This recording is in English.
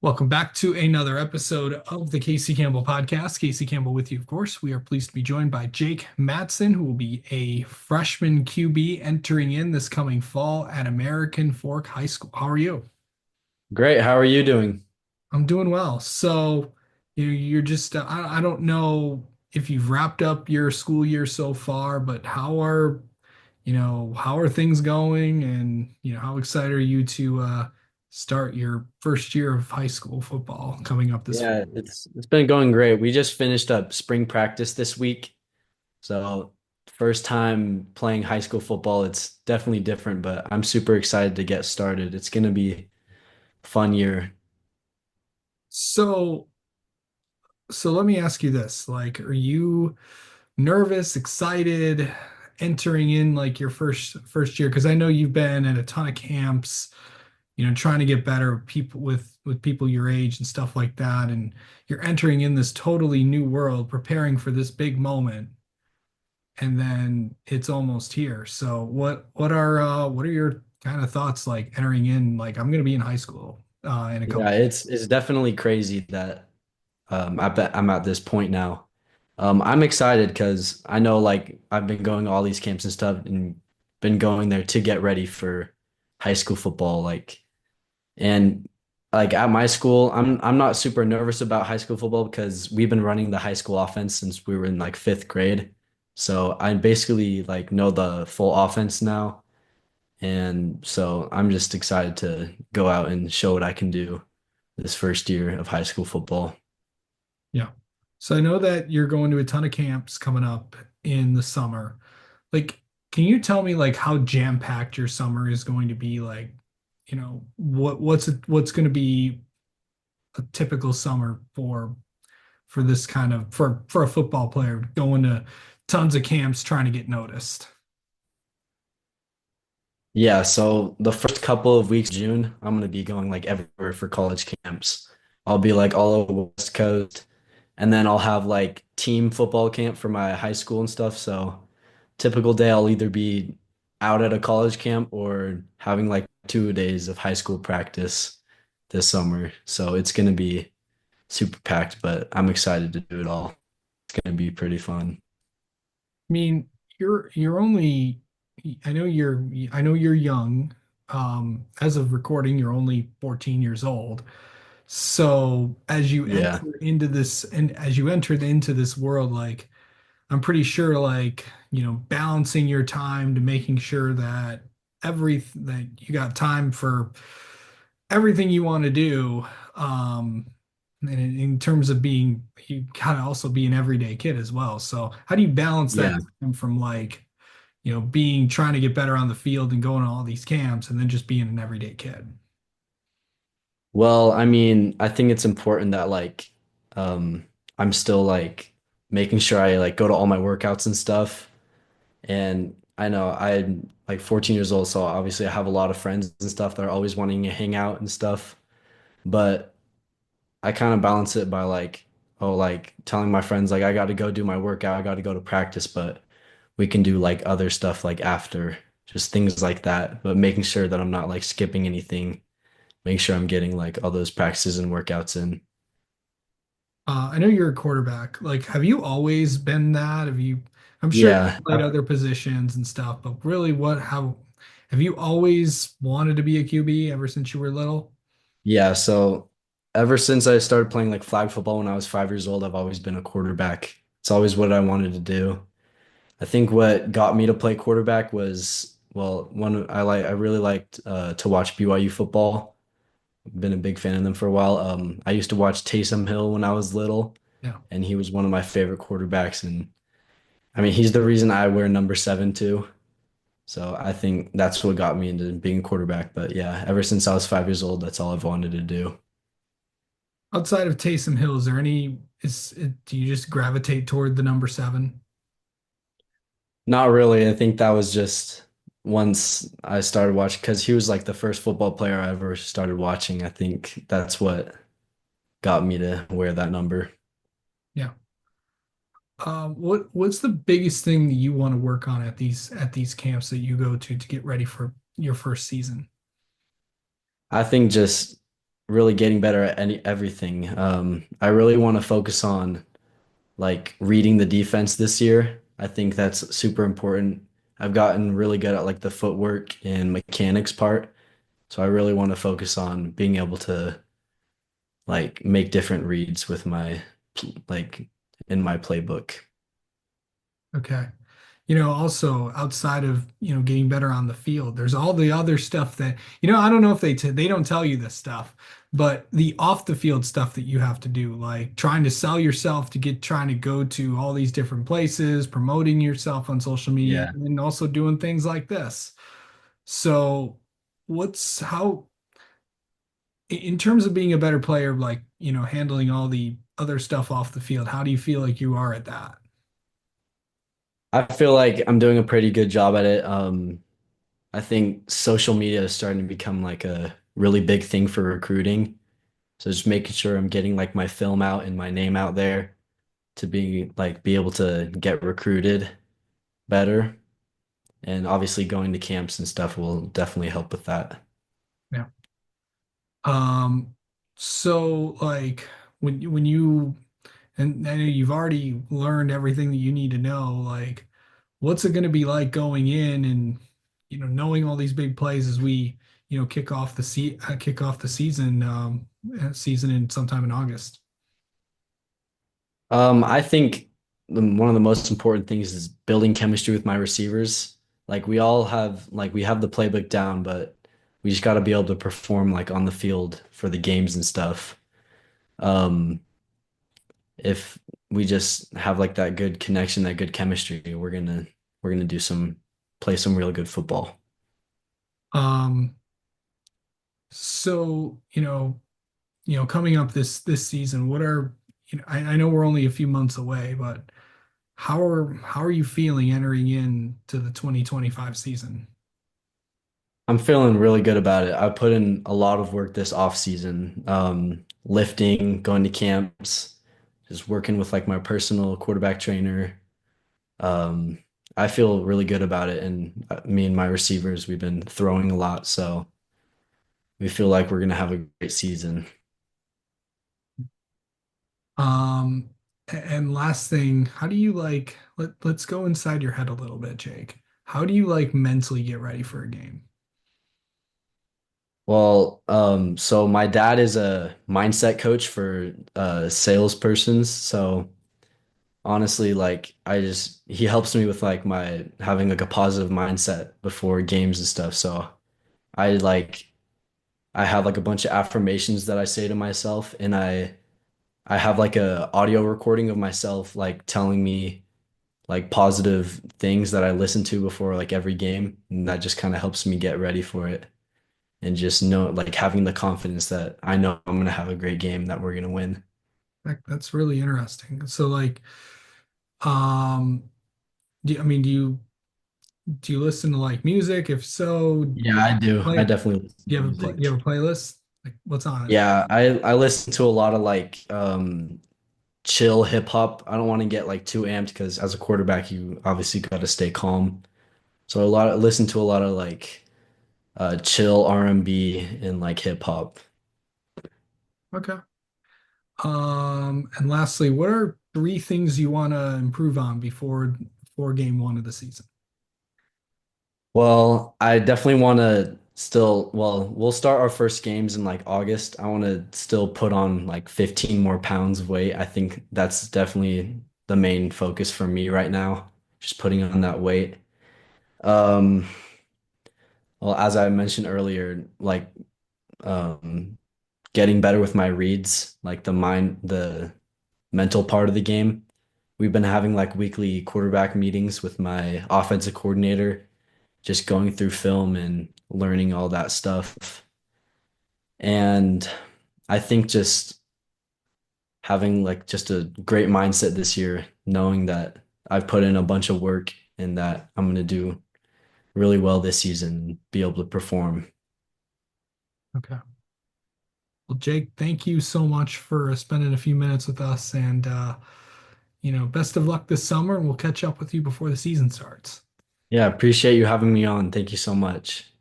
Welcome back to another episode of the Casey Campbell podcast. Casey Campbell with you, of course. We are pleased to be joined by Jake Matsen, who will be a freshman QB entering in this coming fall at American Fork High School. How are you? Great. How are you doing? I'm doing well. You're just, I don't know if you've wrapped up your school year so far, but how are things going? And, how excited are you to start your first year of high school football coming up this fall? Yeah, it's been going great. We just finished up spring practice this week. So first time playing high school football. It's definitely different, but I'm super excited to get started. It's gonna be a fun year. So, so let me ask you this. Like, are you nervous, excited, entering in like your first year? Because I know you've been at a ton of camps, trying to get better with people your age and stuff like that. And you're entering in this totally new world, preparing for this big moment, and then it's almost here. So what are your kind of thoughts like entering in? Like, I'm gonna be in high school in a Yeah, couple. it's definitely crazy that I bet I'm at this point now. I'm excited because I know like I've been going to all these camps and stuff and been going there to get ready for high school football. And like at my school, I'm not super nervous about high school football because we've been running the high school offense since we were in like fifth grade. So I basically like know the full offense now. And so I'm just excited to go out and show what I can do this first year of high school football. Yeah. So I know that you're going to a ton of camps coming up in the summer. Like, can you tell me like how jam-packed your summer is going to be? Like, what's going to be a typical summer for this kind of for a football player going to tons of camps trying to get noticed. Yeah, so the first couple of weeks of June, I'm gonna be going like everywhere for college camps. I'll be like all over the West Coast, and then I'll have like team football camp for my high school and stuff. So typical day, I'll either be out at a college camp or having like 2 days of high school practice this summer. So it's gonna be super packed, but I'm excited to do it all. It's gonna be pretty fun. I mean, you're only I know you're young. As of recording, you're only 14 years old. So as you Yeah, enter into this and as you entered into this world, like I'm pretty sure like, balancing your time to making sure that that you got time for everything you want to do. And in terms of being, you gotta also be an everyday kid as well. So how do you balance that yeah. time from like, being trying to get better on the field and going to all these camps and then just being an everyday kid? Well, I mean, I think it's important that um I'm still like making sure I like go to all my workouts and stuff. And I know I'm like 14 years old, so obviously I have a lot of friends and stuff that are always wanting to hang out and stuff. But I kind of balance it by like, oh, like telling my friends like I got to go do my workout, I got to go to practice, but we can do like other stuff like after, just things like that. But making sure that I'm not like skipping anything, make sure I'm getting like all those practices and workouts in. I know you're a quarterback. Like, have you always been that? I'm sure you Yeah. played other positions and stuff, but really how have you always wanted to be a QB ever since you were little? Yeah. So ever since I started playing like flag football when I was 5 years old, I've always been a quarterback. It's always what I wanted to do. I think what got me to play quarterback was, well, I really liked to watch BYU football. Been a big fan of them for a while. I used to watch Taysom Hill when I was little, Yeah. and he was one of my favorite quarterbacks. And I mean, he's the reason I wear number seven too. So I think that's what got me into being a quarterback. But yeah, ever since I was 5 years old, that's all I've wanted to do. Outside of Taysom Hill, is there any do you just gravitate toward the number seven? Not really. I think that was just once I started watching because he was like the first football player I ever started watching. I think that's what got me to wear that number. Yeah. What's the biggest thing that you want to work on at these camps that you go to get ready for your first season? I think just really getting better at everything. I really want to focus on like reading the defense this year. I think that's super important. I've gotten really good at like the footwork and mechanics part, so I really want to focus on being able to like make different reads with my like in my playbook. Okay. Also outside of, getting better on the field, there's all the other stuff that, I don't know if they don't tell you this stuff, but the off the field stuff that you have to do, like trying to sell yourself to trying to go to all these different places, promoting yourself on social media, Yeah. and also doing things like this. So, how, in terms of being a better player, like, handling all the other stuff off the field, how do you feel like you are at that? I feel like I'm doing a pretty good job at it. I think social media is starting to become like a really big thing for recruiting. So just making sure I'm getting like my film out and my name out there to be able to get recruited better. And obviously going to camps and stuff will definitely help with that. Yeah. Um, so like when you and I know you've already learned everything that you need to know, like what's it going to be like going in and knowing all these big plays as we kick off the season in sometime in August. I think one of the most important things is building chemistry with my receivers. Like we have the playbook down, but we just got to be able to perform like on the field for the games and stuff. Um, if we just have like that good connection, that good chemistry, we're gonna play some real good football. Um, so coming up this season, what are I know we're only a few months away, but how are you feeling entering into the 2025 season? I'm feeling really good about it. I put in a lot of work this off season, lifting, going to camps, just working with like my personal quarterback trainer. Um, I feel really good about it, and me and my receivers, we've been throwing a lot, so we feel like we're gonna have a great season. And last thing, how do you let's go inside your head a little bit, Jake. How do you like mentally get ready for a game? Well, so my dad is a mindset coach for salespersons, so honestly, like he helps me with like my having like a positive mindset before games and stuff. So I like I have like a bunch of affirmations that I say to myself, and I have like a audio recording of myself like telling me like positive things that I listen to before like every game, and that just kind of helps me get ready for it and just know like having the confidence that I know I'm gonna have a great game that we're gonna win. That's really interesting. So um, do you listen to like music? If so, Yeah, I do. I play. definitely listen to Do you music. have a playlist? Like what's on it? Yeah, I listen to a lot of like chill hip hop. I don't want to get like too amped because as a quarterback, you obviously got to stay calm. So listen to a lot of like chill R&B and like hip hop. Okay. And lastly, what are three things you want to improve on before game one of the season? Well, I definitely want to we'll start our first games in like August. I want to still put on like 15 more pounds of weight. I think that's definitely the main focus for me right now, just putting on that weight. Um, well, as I mentioned earlier, like um, getting better with my reads, like the mental part of the game. We've been having like weekly quarterback meetings with my offensive coordinator, just going through film and learning all that stuff. And I think just having like just a great mindset this year, knowing that I've put in a bunch of work and that I'm going to do really well this season, and be able to perform. Okay. Well, Jake, thank you so much for spending a few minutes with us and best of luck this summer and we'll catch up with you before the season starts. Yeah, appreciate you having me on. Thank you so much.